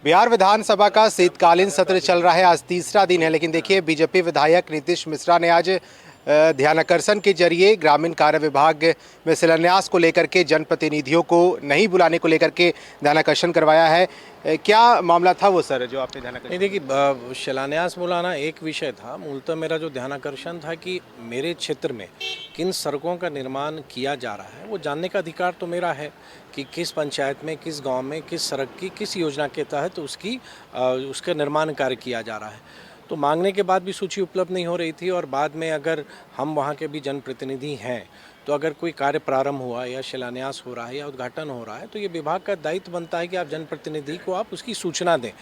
बिहार विधानसभा का शीतकालीन सत्र चल रहा है। आज तीसरा दिन है, लेकिन देखिए बीजेपी विधायक नीतीश मिश्रा ने आज ध्यानाकर्षण के जरिए ग्रामीण कार्य विभाग में शिलान्यास को लेकर के जनप्रतिनिधियों को नहीं बुलाने को लेकर के ध्यानाकर्षण करवाया है। क्या मामला था वो सर जो आपने ध्यानाकर्षण? देखिए, शिलान्यास बुलाना एक विषय था। मूलतः मेरा जो ध्यानाकर्षण था कि मेरे क्षेत्र में किन सड़कों का निर्माण किया जा रहा है वो जानने का अधिकार तो मेरा है कि किस पंचायत में, किस गांव में, किस सड़क की, किस योजना के तहत उसका निर्माण कार्य किया जा रहा है। तो मांगने के बाद भी सूची उपलब्ध नहीं हो रही थी, और बाद में अगर हम वहाँ के भी जनप्रतिनिधि हैं तो अगर कोई कार्य प्रारंभ हुआ या शिलान्यास हो रहा है या उद्घाटन हो रहा है तो ये विभाग का दायित्व बनता है कि आप जनप्रतिनिधि को आप उसकी सूचना दें।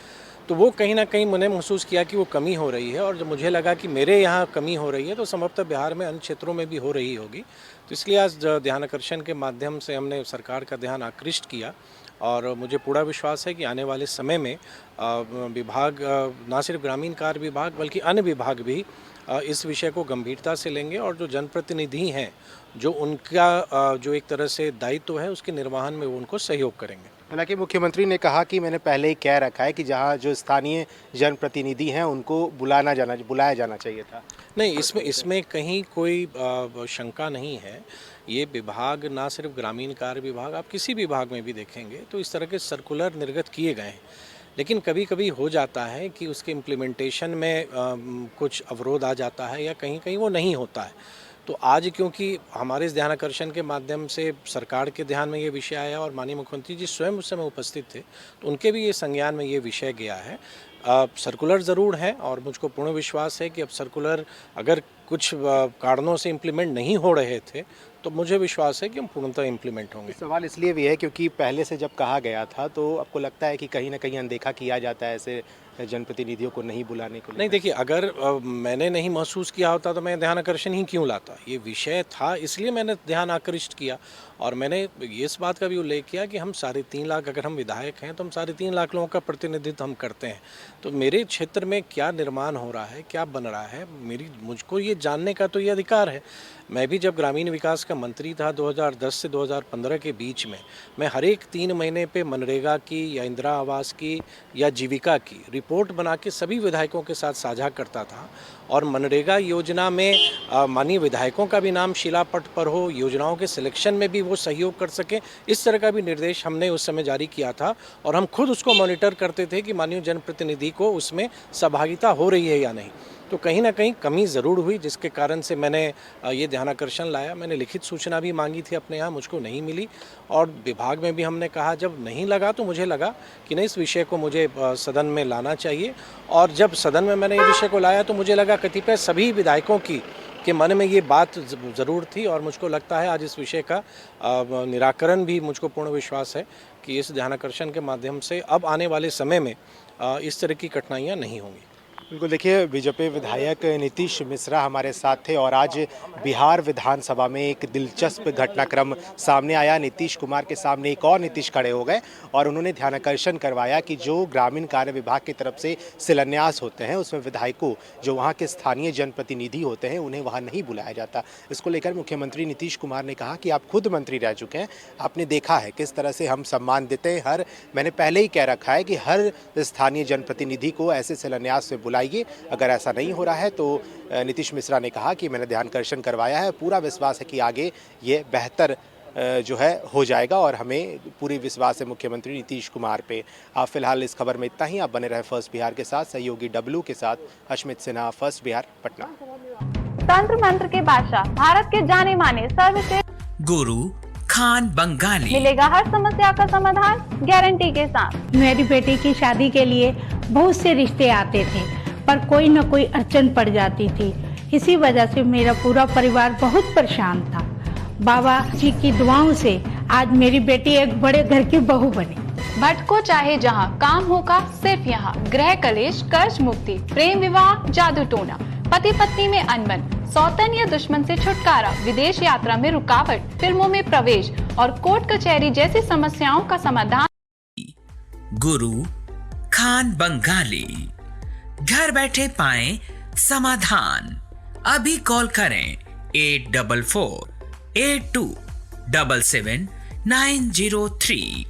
तो वो कहीं ना कहीं मैंने महसूस किया कि वो कमी हो रही है, और जब मुझे लगा कि मेरे यहाँ कमी हो रही है तो संभवतः बिहार में अन्य क्षेत्रों में भी हो रही होगी। तो इसलिए आज ध्यानाकर्षण के माध्यम से हमने सरकार का ध्यान आकृष्ट किया, और मुझे पूरा विश्वास है कि आने वाले समय में विभाग, न सिर्फ ग्रामीण कार्य विभाग बल्कि अन्य विभाग भी इस विषय को गंभीरता से लेंगे, और जो जनप्रतिनिधि हैं जो उनका जो एक तरह से दायित्व है उसके निर्वहन में वो उनको सहयोग करेंगे। हालांकि मुख्यमंत्री ने कहा कि मैंने पहले ही कह रखा है कि जहां जो स्थानीय जनप्रतिनिधि हैं उनको बुलाया जाना चाहिए था। नहीं, इसमें कहीं कोई शंका नहीं है। ये विभाग ना सिर्फ ग्रामीण कार्य विभाग, आप किसी विभाग में भी देखेंगे तो इस तरह के सर्कुलर निर्गत किए गए हैं, लेकिन कभी कभी हो जाता है कि उसके इम्प्लीमेंटेशन में कुछ अवरोध आ जाता है या कहीं कहीं वो नहीं होता है। तो आज क्योंकि हमारे इस ध्यानाकर्षण के माध्यम से सरकार के ध्यान में ये विषय आया और माननीय मुख्यमंत्री जी स्वयं उस समय उपस्थित थे, तो उनके भी ये संज्ञान में ये विषय गया है। सर्कुलर ज़रूर है, और मुझको पूर्ण विश्वास है कि अब सर्कुलर अगर कुछ कारणों से इम्प्लीमेंट नहीं हो रहे थे तो मुझे विश्वास है कि हम पूर्णतः इम्प्लीमेंट होंगे। सवाल इसलिए भी है क्योंकि पहले से जब कहा गया था तो आपको लगता है कि कहीं ना कहीं अनदेखा किया जाता है ऐसे जनप्रतिनिधियों को नहीं बुलाने को? नहीं, देखिए, अगर मैंने नहीं महसूस किया होता तो मैं ध्यानाकर्षण ही क्यों लाता। ये विषय था इसलिए मैंने ध्यान आकृष्ट किया, और मैंने इस बात का भी उल्लेख किया कि हम 3.5 लाख, अगर हम विधायक हैं तो हम 3.5 लाख लोगों का प्रतिनिधित्व हम करते हैं। तो मेरे क्षेत्र में क्या निर्माण हो रहा है, क्या बन रहा है, मुझको ये जानने का तो ये अधिकार है। मैं भी जब ग्रामीण विकास का मंत्री था 2010 से 2015 के बीच में, मैं हर एक 3 महीने पे मनरेगा की या इंदिरा आवास की या जीविका की रिपोर्ट बना के सभी विधायकों के साथ साझा करता था, और मनरेगा योजना में माननीय विधायकों का भी नाम शिलापट पर हो, योजनाओं के सिलेक्शन में भी वो सहयोग कर सकें, इस तरह का भी निर्देश हमने उस समय जारी किया था, और हम खुद उसको मॉनिटर करते थे कि माननीय जनप्रतिनिधि को उसमें सहभागिता हो रही है या नहीं। तो कहीं ना कहीं कमी ज़रूर हुई, जिसके कारण से मैंने ये ध्यानाकर्षण लाया। मैंने लिखित सूचना भी मांगी थी अपने यहाँ, मुझको नहीं मिली, और विभाग में भी हमने कहा, जब नहीं लगा तो मुझे लगा कि नहीं, इस विषय को मुझे सदन में लाना चाहिए। और जब सदन में मैंने ये विषय को लाया तो मुझे लगा कतिपय सभी विधायकों के मन में ये बात ज़रूर थी, और मुझको लगता है आज इस विषय का निराकरण भी, मुझको पूर्ण विश्वास है कि इस ध्यानाकर्षण के माध्यम से अब आने वाले समय में इस तरह की कठिनाइयाँ नहीं होंगी। बिल्कुल, देखिए बीजेपी विधायक नीतीश मिश्रा हमारे साथ थे, और आज बिहार विधानसभा में एक दिलचस्प घटनाक्रम सामने आया। नीतीश कुमार के सामने एक और नीतीश खड़े हो गए, और उन्होंने ध्यानाकर्षण करवाया कि जो ग्रामीण कार्य विभाग की तरफ से शिलान्यास होते हैं उसमें विधायकों, जो वहाँ के स्थानीय जनप्रतिनिधि होते हैं, उन्हें वहाँ नहीं बुलाया जाता। इसको लेकर मुख्यमंत्री नीतीश कुमार ने कहा कि आप खुद मंत्री रह चुके हैं, आपने देखा है किस तरह से हम सम्मान देते हैं। मैंने पहले ही कह रखा है कि हर स्थानीय जनप्रतिनिधि को ऐसे शिलान्यास में आइए, अगर ऐसा नहीं हो रहा है तो नीतीश मिश्रा ने कहा कि मैंने ध्यानाकर्षण करवाया है, पूरा विश्वास है कि आगे ये बेहतर जो है हो जाएगा, और हमें पूरी विश्वास है मुख्यमंत्री नीतीश कुमार पे। आप फिलहाल इस खबर में इतना ही। आप बने रहे फर्स्ट बिहार के साथ। सहयोगी डब्लू के साथ अश्मित सिन्हा, फर्स्ट बिहार, पटना। तंत्र मंत्र के बादशाह, भारत के जाने माने सर्वश्रेष्ठ गुरु खान बंगाली, मिलेगा हर समस्या का समाधान गारंटी के साथ। मेरी बेटी की शादी के लिए बहुत से रिश्ते आते थे, पर कोई न कोई अड़चन पड़ जाती थी। इसी वजह से मेरा पूरा परिवार बहुत परेशान था। बाबा जी की दुआओं से आज मेरी बेटी एक बड़े घर की बहू बनी। भटको चाहे जहां, काम होगा सिर्फ यहाँ। गृह कलेश, कर्ज मुक्ति, प्रेम विवाह, जादू टोना, पति पत्नी में अनबन, सौतन या दुश्मन से छुटकारा, विदेश यात्रा में रुकावट, फिल्मों में प्रवेश और कोर्ट कचहरी जैसी समस्याओं का समाधान। गुरु खान बंगाली, घर बैठे पाएं समाधान। अभी कॉल करें 8448277903।